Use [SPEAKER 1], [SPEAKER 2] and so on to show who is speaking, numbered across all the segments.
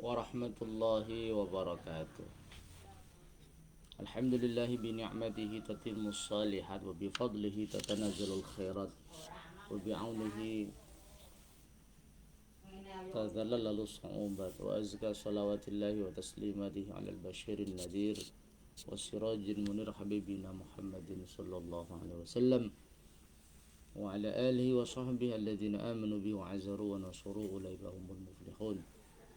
[SPEAKER 1] warahmatullahi wabarakatuh. Alhamdulillahi bini'matihi tatimmus salihat wa bifadlihi tatanazzalul khairat wa bi'aunihi tadhallalu su'ubat wa azka salawatillahi wa taslimatihi alal bashirin nadir wa sirajin munir habibina Muhammadin sallallahu alaihi wasallam wa ala alihi wa sahbihi alladhina amanu bihi wa azaru wa nasuru ulaika humul muflihun.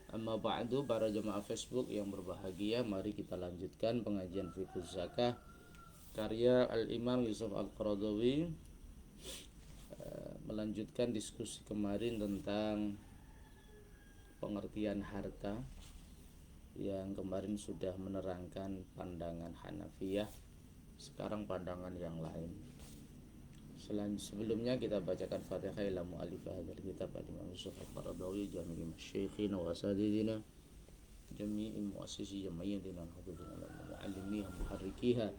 [SPEAKER 1] Amma ba'du, para jemaah Facebook yang berbahagia, mari kita lanjutkan pengajian Fiqh Zakah karya Al-Imam Yusuf Al-Qaradawi, melanjutkan diskusi kemarin tentang pengertian harta yang kemarin sudah menerangkan pandangan Hanafiyah. Sekarang pandangan yang lain. Sebelumnya kita bacakan Fatihah ila mu'allif hadzal kitab Al-Imam Yusuf Al-Qaradawi jami'i masyayikhina wa asadidina jami'i muassisi jama'iyyatina al-hafidhina mu'allimiha muharrikiha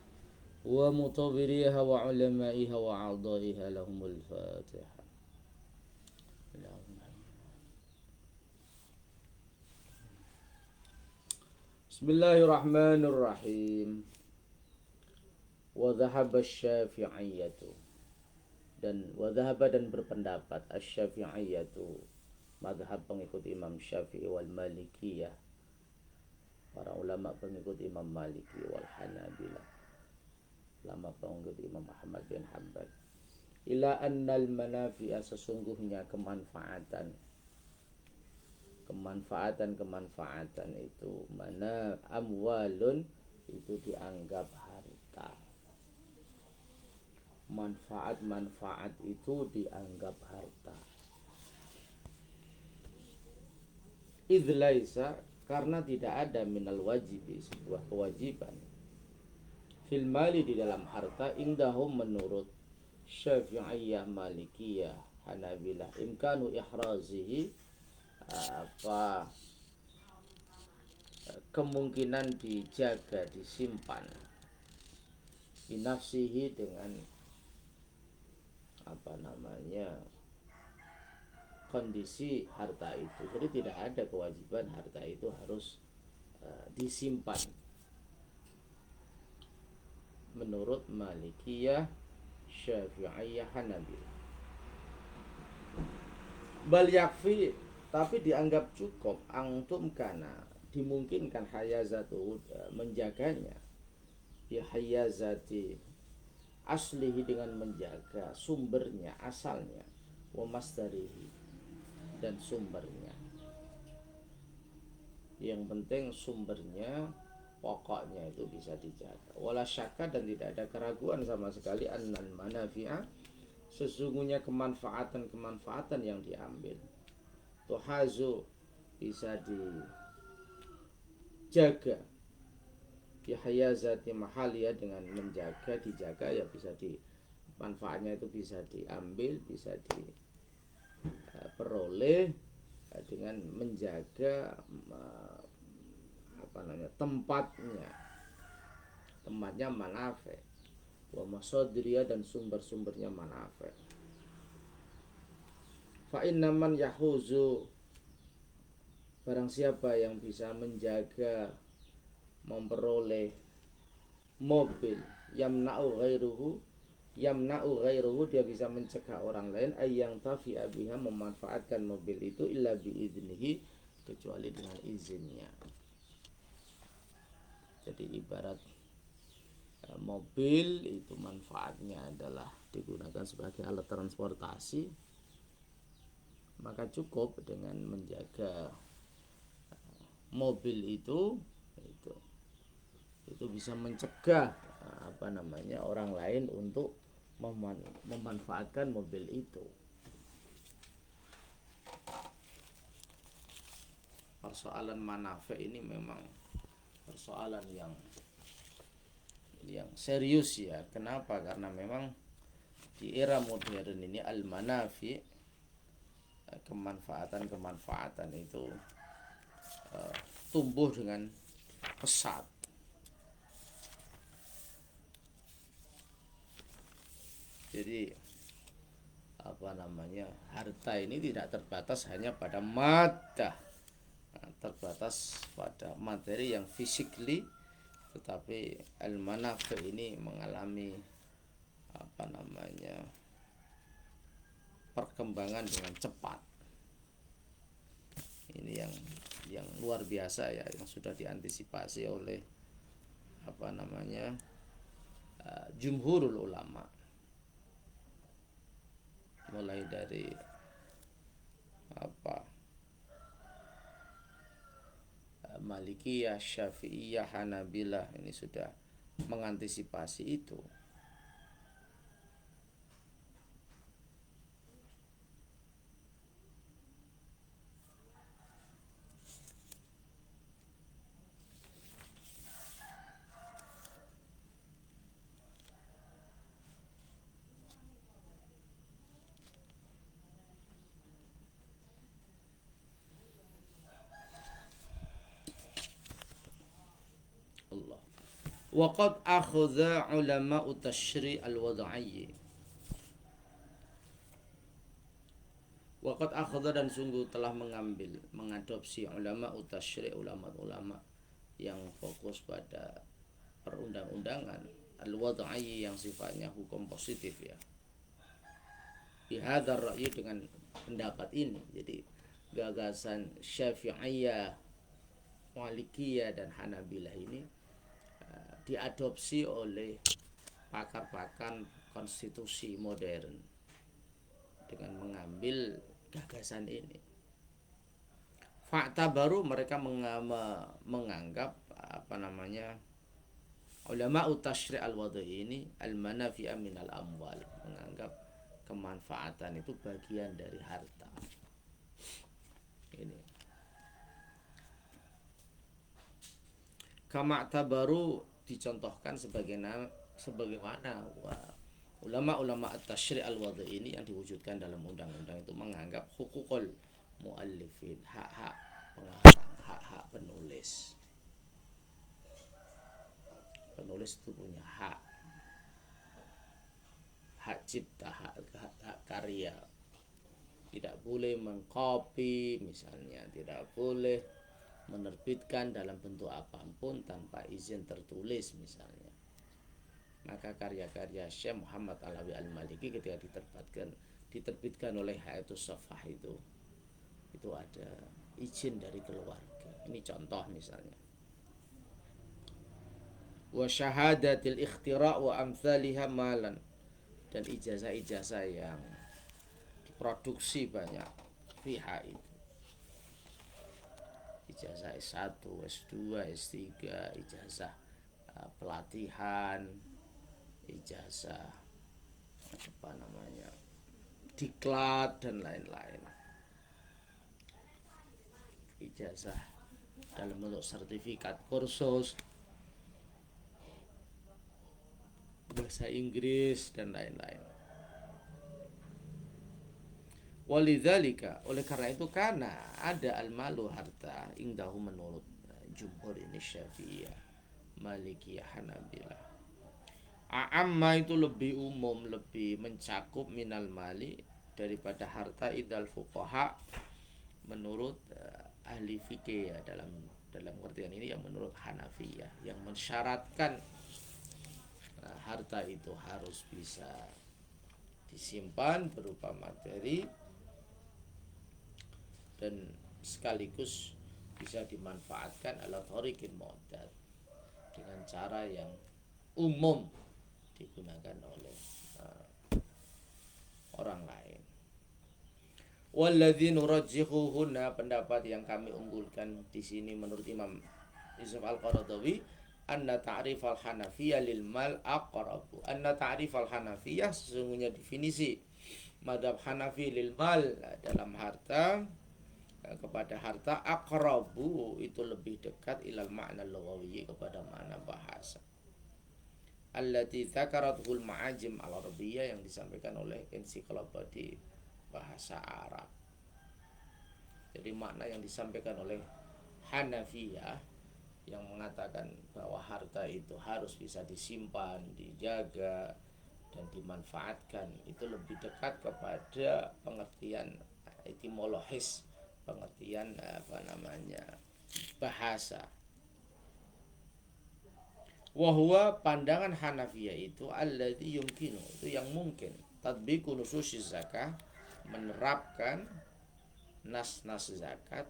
[SPEAKER 1] wa mutawwiriha wa ulamaiha wa a'dha'iha lahumul Fatihah. Bismillahirrahmanirrahim. Wa dhahaba asy-Syafi'iyyatu, dan wadhahaba dan berpendapat asy-Syafi'iyyatu, madhab pengikut Imam Syafi'i, wal Malikiyah, para ulama pengikut Imam Maliki, wal Hanabilah, ulama pengikut Imam Ahmad bin Hanbal, ila annal manafi'a, sesungguhnya kemanfaatan itu mana amwalun, itu dianggap harta. Manfaat itu dianggap harta. Idz laisa, karena tidak ada minal wajibi, sebuah kewajiban, fil mali, di dalam harta, indahum, menurut Syafi'iyah, Malikiyah, Hanabilah, imkanu ihrazihi, kemungkinan dijaga, disimpan, binafsihi, dengan kondisi harta itu. Jadi tidak ada kewajiban harta itu harus disimpan menurut Malikiyah, Syafi'iyah, Hanabilah. Bal yakfi, tapi dianggap cukup, antum kana, dimungkinkan, hayazatu, menjaganya, ya hayazati aslihi, dengan menjaga sumbernya, asalnya, wa masdarihi, dan sumbernya. Yang penting sumbernya, pokoknya itu bisa dijaga. Wala syakka, dan tidak ada keraguan sama sekali, annal manafi'a, sesungguhnya kemanfaatan yang diambil, tuhazu, bisa dijaga, bihayazati mahaliyah, dengan menjaga, dijaga, ya bisa manfaatnya itu bisa diambil, bisa diperoleh dengan menjaga tempatnya manafe, wa masadriya, dan sumber-sumbernya manafe. Fa inna man yahuzu, barang siapa yang bisa menjaga, memperoleh mobil, yamna'u ghairuhu, dia bisa mencegah orang lain, ayyang tafi'a biha, memanfaatkan mobil itu, illa biiznihi, kecuali dengan izinnya. Jadi ibarat mobil itu manfaatnya adalah digunakan sebagai alat transportasi, maka cukup dengan menjaga mobil itu bisa mencegah orang lain untuk memanfaatkan mobil itu. Persoalan manafe ini memang persoalan yang serius ya. Kenapa? Karena memang di era modern ini al-manafi, kemanfaatan itu tumbuh dengan pesat. Jadi harta ini tidak terbatas hanya pada madah, terbatas pada materi yang physically, tetapi al-manafi ini mengalami perkembangan dengan cepat. Ini yang luar biasa ya, yang sudah diantisipasi oleh jumhurul ulama, mulai dari Malikiyah, Syafi'iyah, Hanabilah, ini sudah mengantisipasi itu. Allah. Waqad akhadha ulama tashri' al-wad'i. Waqad akhadha, dan sungguh telah mengadopsi ulama tashri', ulama yang fokus pada perundang-undangan, al-wad'i yang sifatnya hukum positif ya. Bihadzal ra'yi, dengan pendapat ini. Jadi gagasan Syafi'iyah, Malikiyah dan Hanabilah ini diadopsi oleh pakar-pakar konstitusi modern dengan mengambil gagasan ini. Fakta baru, mereka menganggap ulama tashri' al-wad'i ini al-manafi'a minal amwal, menganggap kemanfaatan itu bagian dari harta. Ini kama baru dicontohkan sebagaimana ulama at-tashri' al-wad'i ini yang diwujudkan dalam undang-undang itu menganggap hukukul muallifin, hak-hak pengarang, hak-hak penulis. Penulis itu punya hak cipta, hak karya. Tidak boleh mengcopy misalnya, tidak boleh menerbitkan dalam bentuk apapun tanpa izin tertulis misalnya. Maka karya-karya Syekh Muhammad Alawi Al-Maliki ketika diterbitkan oleh Hayatus Shafah itu ada izin dari keluarga. Ini contoh misalnya. Wa syahadatil ikhtira' wa amsalihha malan, dan ijazah-ijazah yang diproduksi banyak pihak itu. Ijazah S1, S2, S3, ijazah pelatihan, ijazah diklat dan lain-lain. Ijazah dalam bentuk sertifikat kursus bahasa Inggris dan lain-lain. Walidzalika, oleh karena itu, karena ada al-malu, harta, indahu menurut jumhur ini Syafi'iyah, Malikiyah, Hanabilah. A'amma itu lebih umum, lebih mencakup minal mali, daripada harta, idal fuqaha, menurut ahli fikih ya, dalam pengertian ini yang menurut Hanafiyah, yang mensyaratkan harta itu harus bisa disimpan berupa materi dan sekaligus bisa dimanfaatkan ala thariqin mu'tad, dengan cara yang umum digunakan oleh orang lain. Walladzi nurajjihuhunna, pendapat yang kami unggulkan di sini menurut Imam Yusuf Al-Qaradawi, anna ta'rif al-Hanafiyah lil mal aqrabu. Anna ta'rif al-Hanafiyah, sesungguhnya definisi madhab Hanafi lil mal, dalam harta, kepada harta, aqrabu, itu lebih dekat ilal ma'na lughawi, kepada makna bahasa. Allati dzakaratul ma'ajim al-arabiyyah, yang disampaikan oleh ensiklopedi bahasa Arab. Jadi makna yang disampaikan oleh Hanafiyah yang mengatakan bahwa harta itu harus bisa disimpan, dijaga, dan dimanfaatkan, itu lebih dekat kepada pengertian etimologis, pengertian bahasa. Wahwa pandangan Hanafiyah itu alladzi yumkinu, itu yang mungkin tatbiqu nususiz zakah, menerapkan nas-nas zakat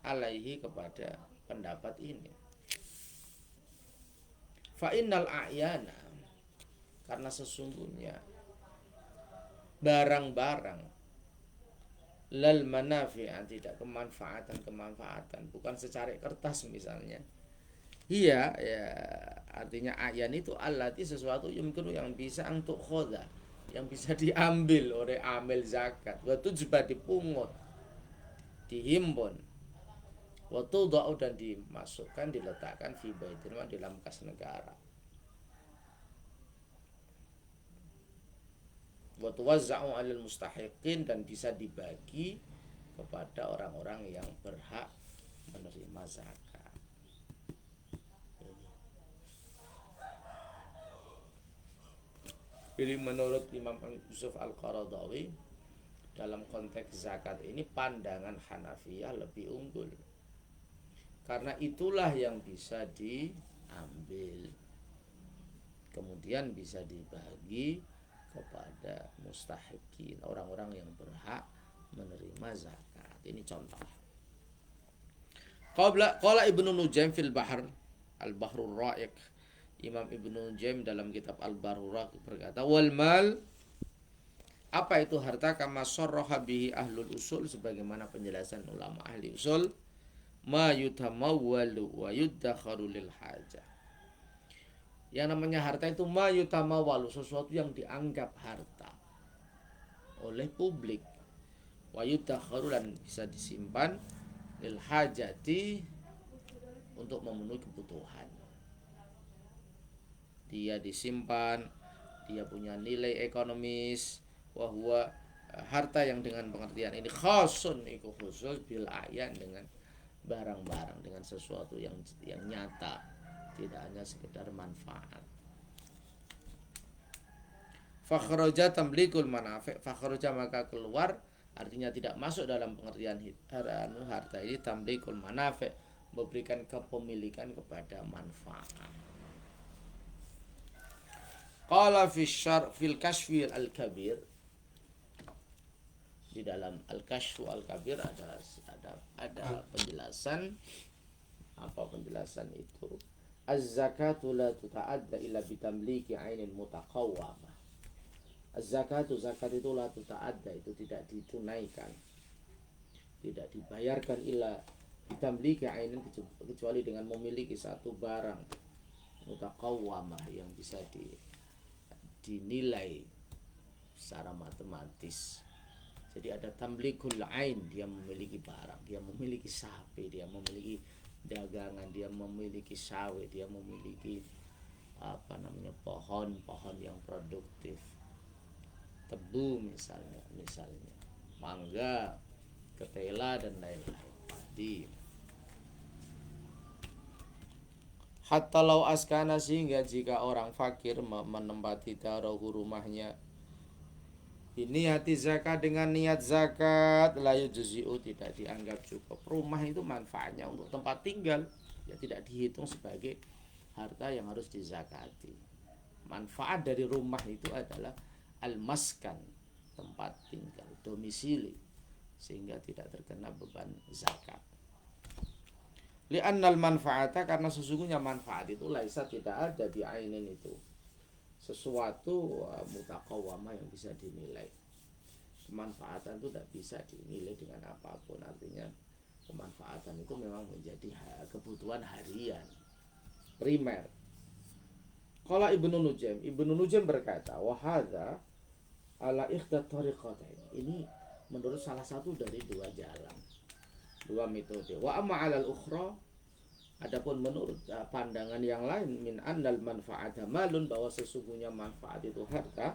[SPEAKER 1] alaihi kepada pendapat ini. Fa innal a'yana, karena sesungguhnya barang-barang lal manafi'ah, tidak kemanfaatan, bukan secari kertas misalnya. Iya, ya artinya ayan itu allati sesuatu yang bisa untuk khoda, yang bisa diambil oleh amil zakat, waktu juga dipungut, dihimpun, waktu doa dan dimasukkan, diletakkan fi baitul mal, di dalam kas negara, waktu wazza'u 'alal mustahiqin, dan bisa dibagi kepada orang-orang yang berhak menerima zakat. Jadi menurut Imam Yusuf Al-Qaradawi, dalam konteks zakat ini pandangan Hanafiyah lebih unggul, karena itulah yang bisa diambil kemudian bisa dibagi kepada mustahiqin, orang-orang yang berhak menerima zakat. Ini contoh. Qala Ibnu Nujaim fil Bahr Al-Bahrur Ra'iq, Imam Ibnu Nujaim dalam kitab Al-Bahrur Ra'iq berkata, wal mal, apa itu harta, kama sarraha bihi ahlul usul, sebagaimana penjelasan ulama ahli usul, ma yutamawwalu wa yuddakharu lil hajah. Yang namanya harta itu ma yutamawwalu, sesuatu yang dianggap harta oleh publik, wa yuddakharu, dan bisa disimpan, lil hajati, untuk memenuhi kebutuhan. Dia disimpan, dia punya nilai ekonomis, wahwa harta yang dengan pengertian ini khasun, itu khusus bil ayan, dengan barang-barang, dengan sesuatu yang nyata, tidak hanya sekedar manfaat. Fakhraja tamlikul manafi', fakhraja maka keluar, artinya tidak masuk dalam pengertian harta ini, tamlikul manafi', memberikan kepemilikan kepada manfaat. Qala fil kashfi al-kabir, di dalam al-kashfu al-kabir ada penjelasan. Apa penjelasan itu? Az-zakatu la tuta'adda illa bitamliki 'ainil mutaqawwamah. Az-zakatu, zakat itu la tuta'adda, itu tidak ditunaikan, tidak dibayarkan, illa bitamliki 'ainin, kecuali dengan memiliki satu barang mutaqawwamah, yang bisa dinilai secara matematis. Jadi ada tamlikul ain, dia memiliki barang, dia memiliki sapi, dia memiliki dagangan, dia memiliki sawit, dia memiliki pohon-pohon yang produktif, tebu misalnya mangga, ketela, dan lain-lain, padi. Hatta lau askana, sehingga jika orang fakir menempati darahu, rumahnya, ini hati zakat, dengan niat zakat, la yujzi'u, tidak dianggap cukup. Rumah itu manfaatnya untuk tempat tinggal, ya tidak dihitung sebagai harta yang harus dizakati. Manfaat dari rumah itu adalah al-maskan, tempat tinggal, domisili, sehingga tidak terkena beban zakat. Li'annal manfaata, karena sesungguhnya manfaat itu laisa, tidak ada bi'ainin, itu sesuatu mutaqawwamah yang bisa dinilai. Kemanfaatan itu tidak bisa dinilai dengan apapun. Artinya kemanfaatan itu memang menjadi kebutuhan harian primer. Qala Ibnu Nujaim berkata, wa hadza ala ikhdat tariqatain, ini menurut salah satu dari dua jalan, dua metode. Wa amma 'alal ukhra, adapun menurut pandangan yang lain, min annal manfaata malun, bahwa sesungguhnya manfaat itu harta,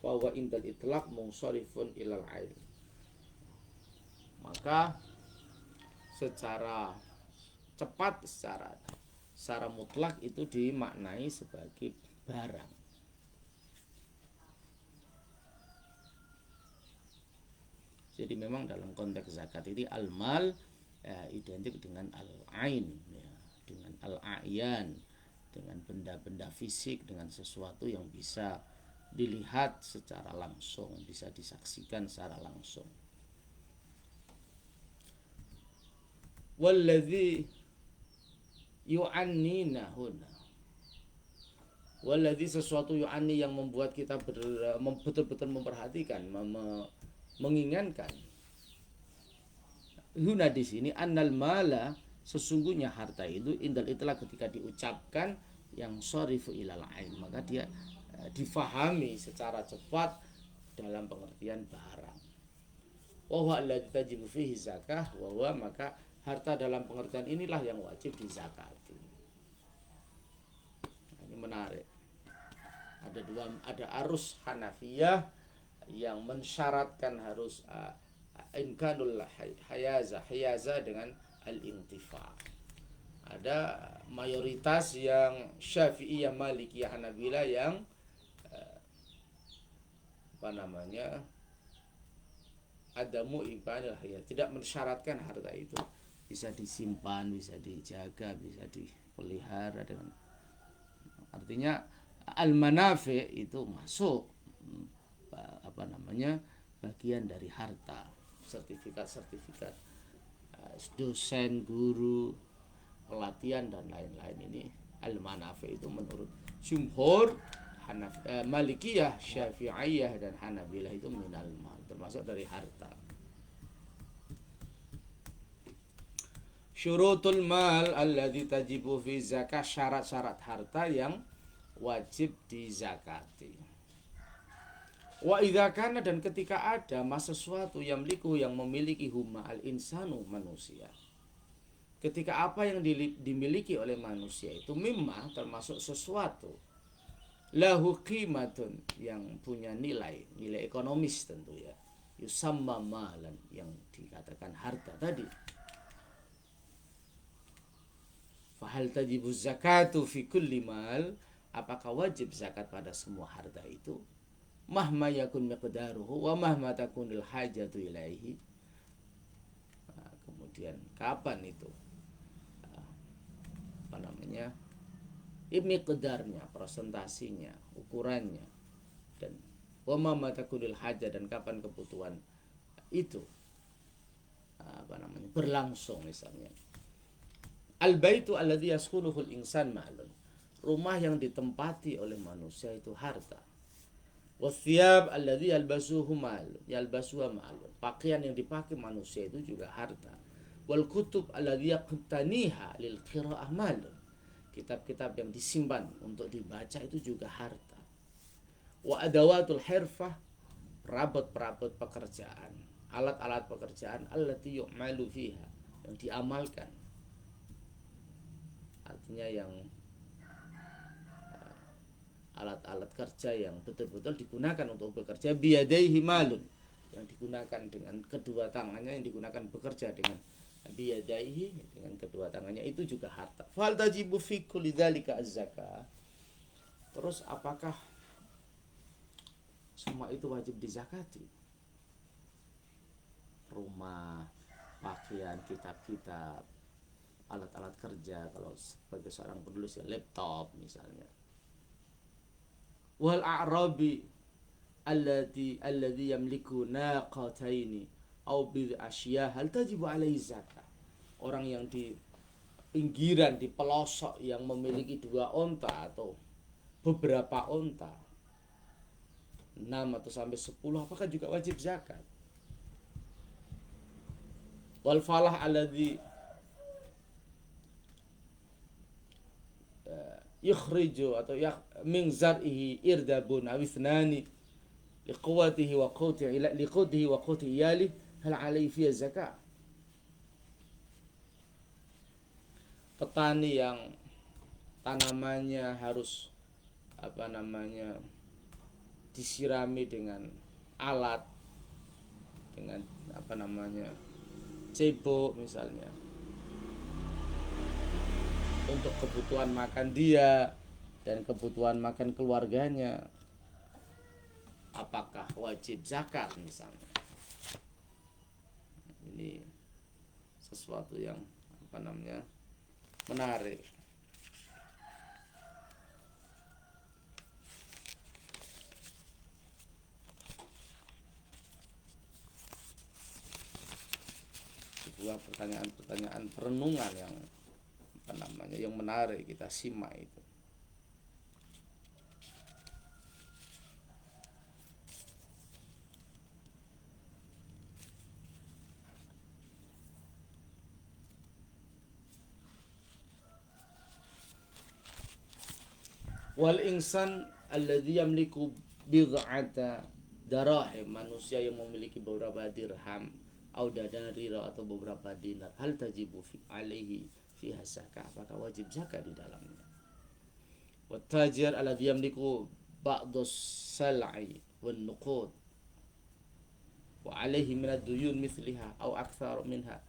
[SPEAKER 1] wa huwa indal itlaq munsharifun ilal ain, maka secara cepat, secara mutlak itu dimaknai sebagai barang. Jadi memang dalam konteks zakat ini al-mal identik dengan al-ain, ya, dengan al-a'yan, dengan benda-benda fisik, dengan sesuatu yang bisa dilihat secara langsung, bisa disaksikan secara langsung. Walladzi yu'annina huna, walladzi sesuatu yu'anni yang membuat kita betul-betul memperhatikan, menginginkan. Huna di sini annal mala, sesungguhnya harta itu indal itulah ketika diucapkan yang sharifu ilal ain, maka dia difahami secara cepat dalam pengertian barang. Wa huwa alladzi tajibu fihi zakah, wa huwa, maka harta dalam pengertian inilah yang wajib dizakati. Ini menarik. Ada arus Hanafiyah yang mensyaratkan harus imkanul hayaza dengan al-intifa. Ada mayoritas yang Syafi'iyah, Malikiyah, Hanabilah yang adamu imkanul hayaz, tidak mensyaratkan harta itu bisa disimpan, bisa dijaga, bisa dipelihara dengan, artinya al-manafi itu masuk bagian dari harta, sertifikat dosen, guru, pelatihan dan lain-lain, ini al-manafi itu menurut jumhur Malikiyah, Syafi'iyah dan Hanabilah itu minal mal, termasuk dari harta. Syurutul mal alladzi tajibu fi zakah, syarat-syarat harta yang wajib dizakati. Wa idza kana, dan ketika ada sesuatu yang memiliki huma al insanu, manusia. Ketika apa yang dimiliki oleh manusia itu mimma, termasuk sesuatu lahu qimatun, yang punya nilai ekonomis tentu ya, yusamma malan, yang dikatakan harta tadi. Fahal tajibu zakatu fi kulli mal, apakah wajib zakat pada semua harta itu? Mahma yakun miqdaruhu wa mahma takunil hajatu ilaihi. Kemudian kapan itu miqdarnya, presentasinya, ukurannya, dan wa mahma takunil hajat, dan kapan kebutuhan itu berlangsung. Misalnya al-baitu alladzi yaskunuhul insan ma'lun, rumah yang ditempati oleh manusia itu harta. Wathiyab alladzi yalbasuhu ma'lun, pakaian yang dipakai manusia itu juga harta. Wal kutub alladzi yaqtaniha lil qira'ah ma'lun, kitab-kitab yang disimpan untuk dibaca itu juga harta. Wa adawatul hirfah, perabot-perabot pekerjaan, alat-alat pekerjaan, allati yu'malu fiha, yang diamalkan, artinya yang alat-alat kerja yang betul-betul digunakan untuk bekerja, biyadaihi malun, yang digunakan dengan kedua tangannya, yang digunakan bekerja dengan biyadaihi, dengan kedua tangannya, itu juga harta. Fal tajibu fi kulli dzalika az-zakah, terus apakah semua itu wajib dizakati? Rumah, pakaian, kitab-kitab, alat-alat kerja, kalau sebagai seorang penulis ya laptop misalnya. Wal a'rabi alladhi yamliku naqataini aw bil asya, hal tajibu alaihi zakah. Orang yang di pinggiran, di pelosok, yang memiliki 2 onta atau beberapa onta, 6 atau sampai 10, apakah juga wajib zakat? Wal falah alladhi yukhriju atau min zar'ihi irdabun aw ithnani liquwatihi wa quti iyali, hal alaihi fi zakah. Petani yang tanamannya harus disirami dengan alat, dengan cebok misalnya, untuk kebutuhan makan dia dan kebutuhan makan keluarganya, apakah wajib zakat misalnya? Ini sesuatu yang menarik. Sebuah pertanyaan-pertanyaan perenungan yang menarik kita simak itu. Wal insan alladhi yamliku bid'ata darahim, manusia yang memiliki beberapa dirham au danarira atau beberapa dinar, hal tajibu alaihi fiha zakah, apakah wajib zakat di dalamnya? Wa tajir alladhi yamliku ba'dus sal'i wan nuqud wa alaihi min ad-duyun mithliha au akthar minha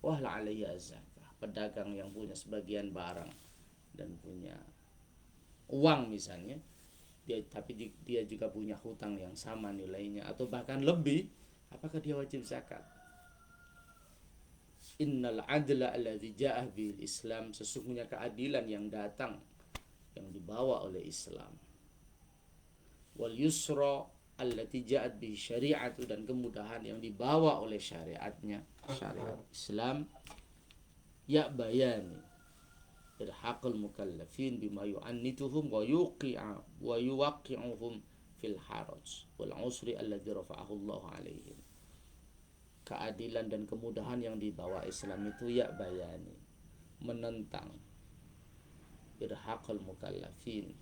[SPEAKER 1] wa hal alaihi az-zakah, pedagang yang punya sebagian barang dan punya uang misalnya, tapi dia juga punya hutang yang sama nilainya atau bahkan lebih, apakah dia wajib zakat? Innal adla alladzi ja'ah bil Islam, sesungguhnya keadilan yang datang, yang dibawa oleh Islam. Wal yusra allati ja'at bi syari'atu, dan kemudahan yang dibawa oleh syariatnya, syariat Islam. Ya bayani irhaqul mukallafin bima yu'annituhum wa yuwaqi'uhum fil haraj wal usri alladzi rafa'ahu Allah 'alaihim. Keadilan dan kemudahan yang dibawa Islam itu ya bayani, menentang irhaqul mukallafin,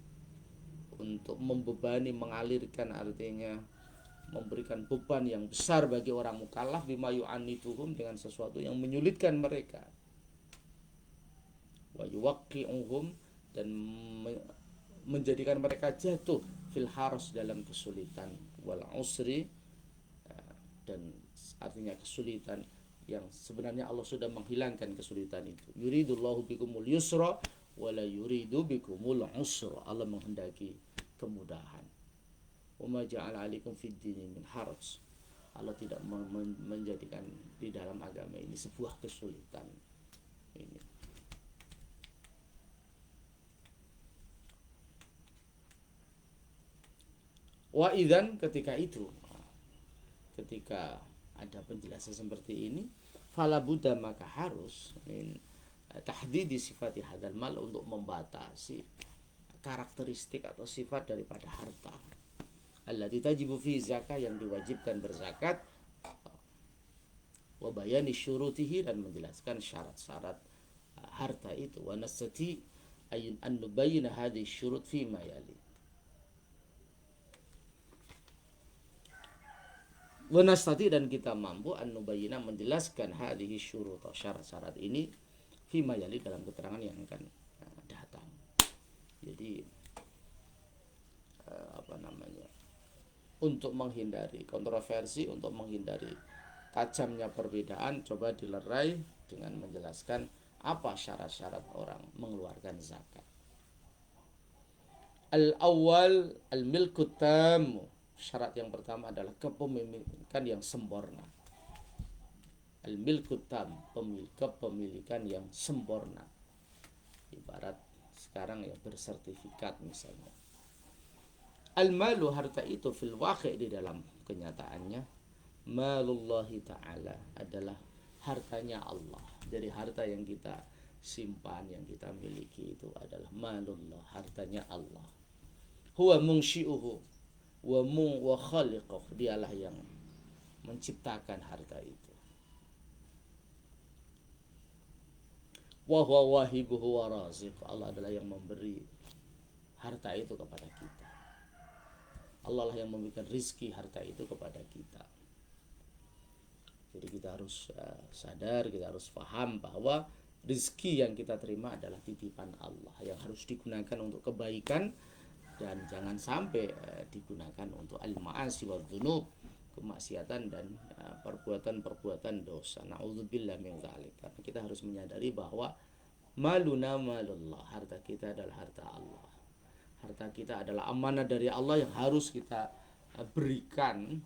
[SPEAKER 1] untuk membebani, mengalirkan, artinya memberikan beban yang besar bagi orang mukallaf, bima yu'annituhum, dengan sesuatu yang menyulitkan mereka, wa yuwaqi'uhum, dan menjadikan mereka jatuh fil haraj, dalam kesulitan, wal usri, dan artinya kesulitan yang sebenarnya Allah sudah menghilangkan kesulitan itu. Yuridullahu bikumul yusra wa la yuridu bikumul usra, Allah menghendaki kemudahan. Wa ma ja'ala 'alaikum fid dini min haraj, Allah tidak menjadikan di dalam agama ini sebuah kesulitan. Ini wa idzan, ketika ada penjelasan seperti ini, fala budda, maka harus tahdidi sifati hadzal mal, untuk membatasi karakteristik atau sifat daripada harta, allati tajibu fi zakah, yang diwajibkan berzakat, wa bayani syurutihi, dan menjelaskan syarat-syarat harta itu, wa nastati an nubayyana hadhihi syurut fi ma yali. Wanastati, dan kita mampu an-nubayyina, menjelaskan hadhihi syurut, syarat-syarat ini, fima yali, dalam keterangan yang akan datang. Jadi untuk menghindari kontroversi, untuk menghindari tajamnya perbedaan, coba dilerai dengan menjelaskan apa syarat-syarat orang mengeluarkan zakat. Al-awwal al-milku tam, syarat yang pertama adalah kepemilikan yang sempurna. Al-milku tam, kepemilikan yang sempurna. Ibarat sekarang ya bersertifikat misalnya. Al-malu, harta itu, fil waqi', di dalam kenyataannya, malullahi ta'ala, adalah hartanya Allah. Jadi harta yang kita simpan, yang kita miliki itu adalah malullah, hartanya Allah. Huwa munsyi'uhu wa khaliquh, dialah yang menciptakan harta itu. Wa huwa wahibuhu wa raziq, Allah adalah yang memberi harta itu kepada kita. Allah lah yang memberikan rizki harta itu kepada kita. Jadi kita harus sadar, kita harus paham bahwa rizki yang kita terima adalah titipan Allah, yang harus digunakan untuk kebaikan, dan jangan sampai digunakan untuk al-ma'asi wa dzunub, kemaksiatan dan perbuatan-perbuatan dosa. Na'udzubillah min dzalik. Karena kita harus menyadari bahwa maluna malullah, harta kita adalah harta Allah. Harta kita adalah amanah dari Allah yang harus kita berikan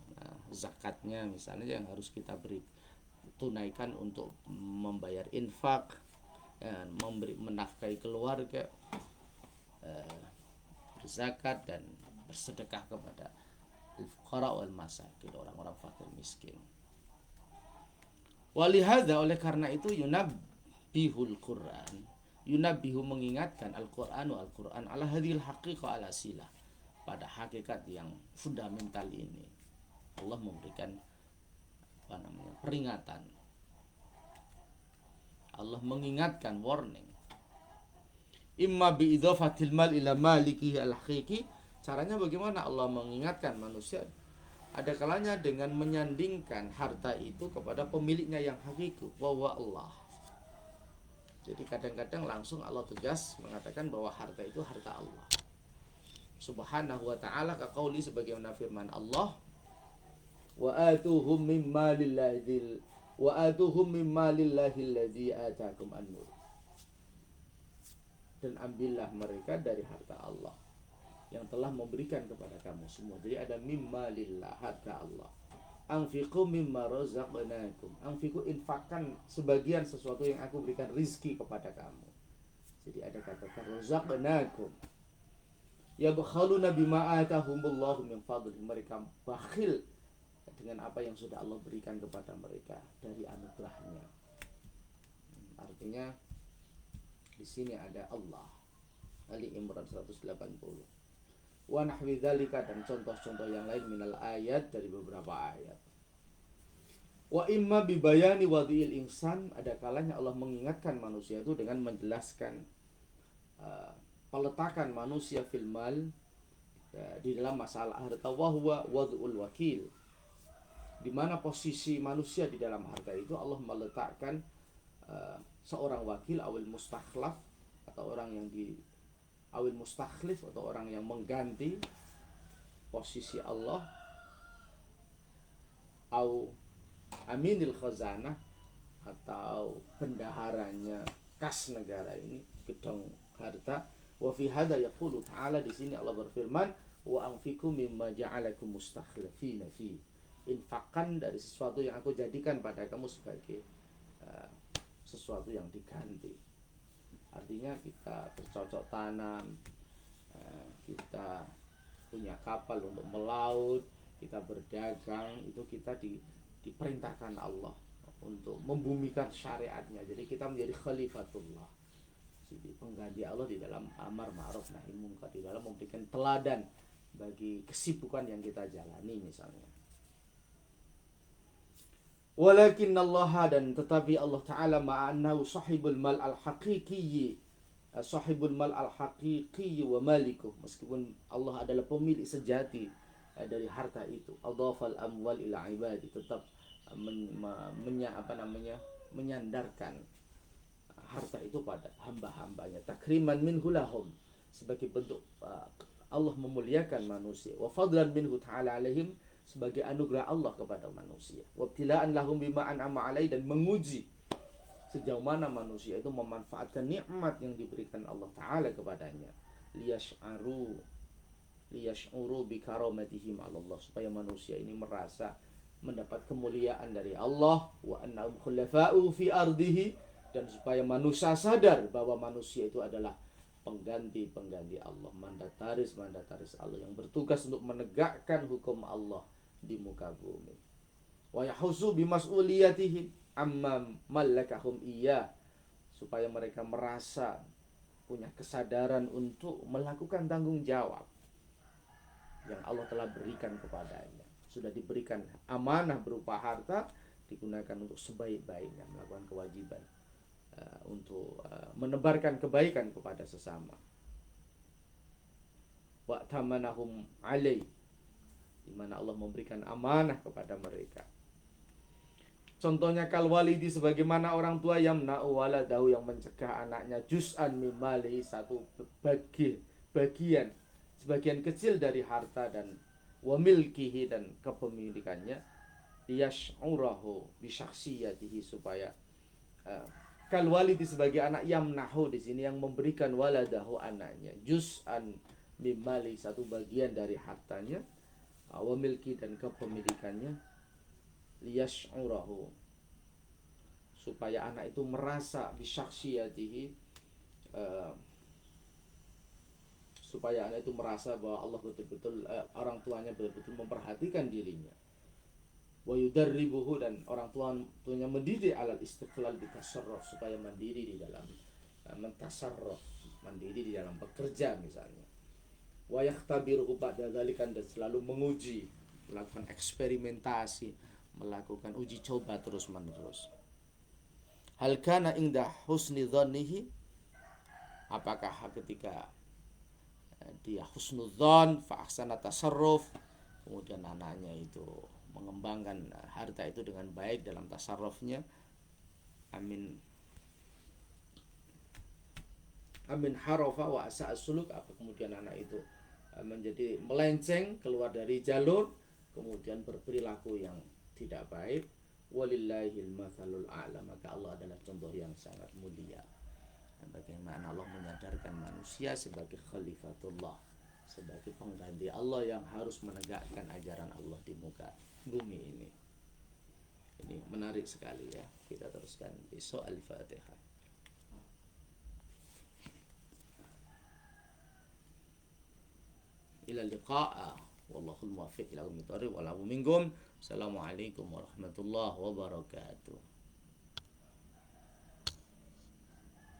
[SPEAKER 1] zakatnya, misalnya, yang harus kita beri tunaikan untuk membayar infak, menafkahi keluarga, berzakat dan bersedekah kepada al-fuqara wal masakin, orang-orang fakir miskin. Walihada, oleh karena itu, yunabbihul Quran, yunabbihu mengingatkan Al-Quran ala hadhil haqiqah ala silah, pada hakikat yang fundamental ini. Allah memberikan peringatan. Allah mengingatkan, warning. Imma biidhafatil mal ila malikihi al-haqiqi. Caranya bagaimana Allah mengingatkan manusia? Ada kalanya dengan menyandingkan harta itu kepada pemiliknya yang hakiki, wa Allah. Jadi kadang-kadang langsung Allah tegas mengatakan bahwa harta itu harta Allah Subhanahu wa ta'ala, kaqauli, sebagaimana firman Allah, wa atuhum mimma lillahi alladzi atakum an-nur. Dan ambillah mereka dari harta Allah yang telah memberikan kepada kamu semua. Jadi ada mimma lillah, harta Allah. Anfiqu mimma razaqnakum. Anfiqu, infakkan sebagian sesuatu yang aku berikan rizki kepada kamu. Jadi ada kata razaqnakum. Yabkhaluna bima atahumullahu min fadlih. Mereka bakhil dengan apa yang sudah Allah berikan kepada mereka dari anugerahnya. Artinya di sini ada Allah. Ali Imran 180. Wa nahwi dzalika, dan contoh-contoh yang lain minal ayat, dari beberapa ayat. Wa imma bibayani wadhi'il insan, ada kalanya Allah mengingatkan manusia itu dengan menjelaskan peletakan manusia fil mal, di dalam masalah harta, wa huwa wad'ul wakil, di mana posisi manusia di dalam harta itu. Allah meletakkan seorang wakil, awil mustakhlaf, atau orang yang awil mustakhlif, atau orang yang mengganti posisi Allah, au aminil khazanah, atau bendaharanya kas negara ini, gedung harta. Wa fi hadza yaqulu ta'ala, di sini Allah berfirman, wa anfiqu mimma ja'alakum mustakhlifina fi. Infakkan dari sesuatu yang aku jadikan pada kamu sebagai sesuatu yang diganti. Artinya kita bercocok tanam, kita punya kapal untuk melaut, kita berdagang, itu kita diperintahkan Allah untuk membumikan syariatnya. Jadi kita menjadi khalifatullah, jadi pengganti Allah di dalam amar ma'ruf nahi munkar, di dalam memberikan teladan bagi kesibukan yang kita jalani misalnya. Walakinallaha, dan tetapi Allah Ta'ala, ma'annahu sahibul mal al-haqiqiyyi, sahibul mal al-haqiqiyyi wa malikuh, meskipun Allah adalah pemilik sejati dari harta itu, adhafal amwal ila ibadi, tetap menyandarkan harta itu pada hamba-hambanya, takriman minhu lahum, sebagai bentuk Allah memuliakan manusia, wa fadlan minhu ta'ala alaihim, sebagai anugerah Allah kepada manusia, wabtilaan lahum bima an'ama alaih, dan menguji sejauh mana manusia itu memanfaatkan nikmat yang diberikan Allah Ta'ala kepadanya, liyash'uru bikaromatihim Allah, supaya manusia ini merasa mendapat kemuliaan dari Allah, wa annahum khulafa'u fi ardihi, dan supaya manusia sadar bahwa manusia itu adalah pengganti Allah, mandataris Allah yang bertugas untuk menegakkan hukum Allah di muka bumi. Wa yahusu bimas'uliyatihim amma malakahum iya, supaya mereka merasa punya kesadaran untuk melakukan tanggung jawab yang Allah telah berikan kepadanya. Sudah diberikan amanah berupa harta, digunakan untuk sebaik-baiknya, melakukan kewajiban untuk menebarkan kebaikan kepada sesama. Wa tamanahum alaih, di mana Allah memberikan amanah kepada mereka. Contohnya kal walidi, sebagaimana orang tua yang yamna'u waladahu, yang mencegah anaknya juz'an min malihi, satu bagian sebagian kecil dari harta, dan wa milkihi, dan kepemilikannya, liyash'urahu bi syakhsiyatihi, supaya kal walidi sebagai anak, yamnahu di sini yang memberikan waladahu, anaknya, juz'an min mali, satu bagian dari hartanya, wa milki, dan kepemilikannya, liyash'urahu, supaya anak itu merasa bisyakhsiyatihi, supaya anak itu merasa bahwa Allah betul-betul, orang tuanya betul-betul memperhatikan dirinya. Wa yudarribuhu, dan orang tuanya mendidik alal istiqlal bitasarruf, supaya mandiri di dalam mentasarruf, mandiri di dalam bekerja misalnya. Wa yakhtabiruhu ba'da dzalika, dan selalu menguji, melakukan eksperimentasi, melakukan uji coba terus menerus. Hal kana inda husni dhannihi, apakah ketika dia husnudzon fa ahsana tasarruf, kemudian anaknya itu mengembangkan harta itu dengan baik dalam tasarrufnya, amin harafa wa asa suluk, apa kemudian anak itu menjadi melenceng keluar dari jalur, kemudian berperilaku yang tidak baik, walillahil matsalul a'la, maka Allah adalah contoh yang sangat mulia. Bagaimana Allah menyadarkan manusia sebagai khalifatullah, sebagai pengganti Allah yang harus menegakkan ajaran Allah di muka bumi ini. Ini menarik sekali ya. Kita teruskan besok Al-Fatihah. Ila liqa'a, wallahul muwaffiq ila aqwamit thoriq, wal 'afwu minkum. Assalamualaikum warahmatullahi wabarakatuh.